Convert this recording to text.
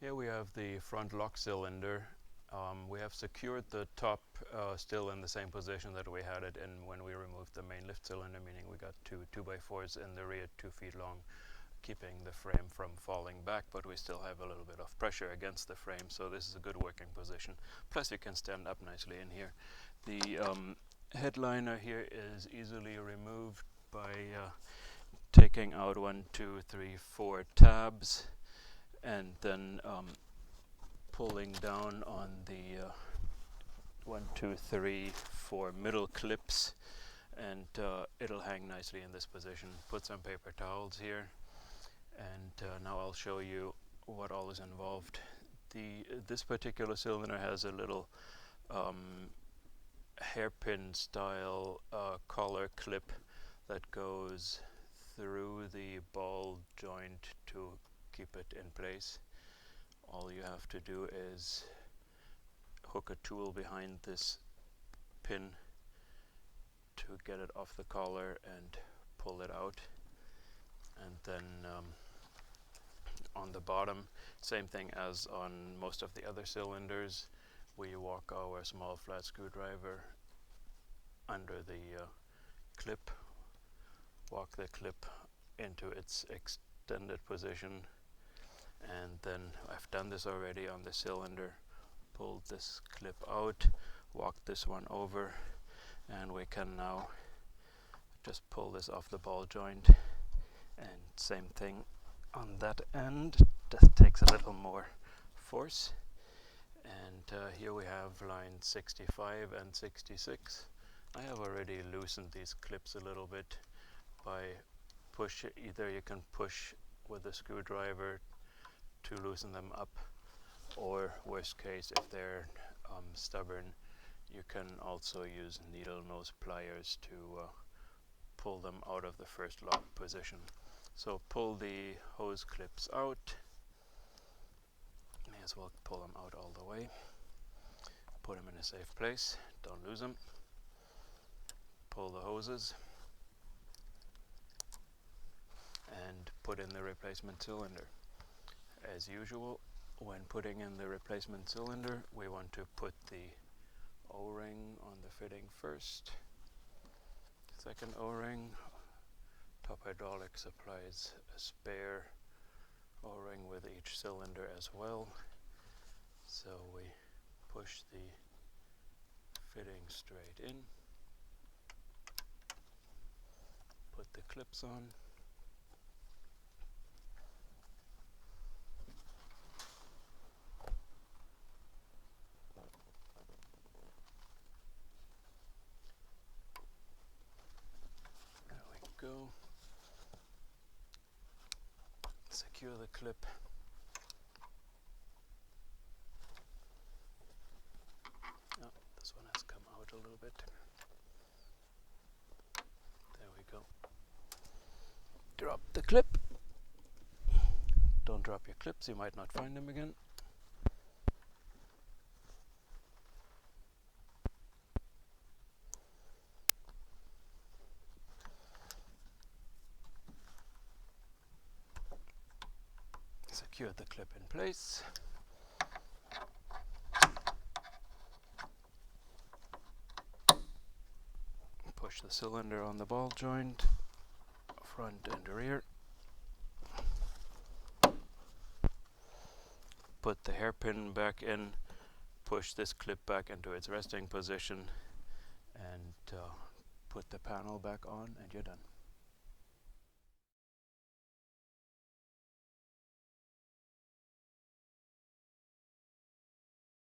Here we have the front lock cylinder. We have secured the top still in the same position that we had it in when we removed the main lift cylinder, meaning we got two 2x4s in the rear 2 feet long, keeping the frame from falling back, but we still have a little bit of pressure against the frame, so this is a good working position. Plus you can stand up nicely in here. The headliner here is easily removed by taking out 1, 2, 3, 4 tabs and then pulling down on the 1, 2, 3, 4 middle clips, and it'll hang nicely in this position. Put some paper towels here, and now I'll show you what all is involved. This particular cylinder has a little hairpin style collar clip that goes through the ball joint to keep it in place. All you have to do is hook a tool behind this pin to get it off the collar and pull it out. And then on the bottom, same thing as on most of the other cylinders, we walk our small flat screwdriver under the clip, walk the clip into its extended position, and then I've done this already on the cylinder, pulled this clip out, walked this one over, and we can now just pull this off the ball joint, and same thing on that end, just takes a little more force. And here we have line 65 and 66. I have already loosened these clips a little bit by either you can push with a screwdriver to loosen them up, or worst case, if they're stubborn, you can also use needle nose pliers to pull them out of the first lock position. So pull the hose clips out. May as well pull them out all the way. Put them in a safe place, don't lose them. Pull the hoses and put in the replacement cylinder. As usual, when putting in the replacement cylinder, we want to put the O-ring on the fitting first. Second O-ring. Top Hydraulics supplies a spare O-ring with each cylinder as well. So we push the fitting straight in, put the clips on, there we go, secure the clip. Oh, this one has come out a little bit. There we go. Drop the clip. Don't drop your clips, you might not find them again. Secure the clip in place. Push the cylinder on the ball joint, front and rear. Put the hairpin back in, push this clip back into its resting position, and put the panel back on, and you're done.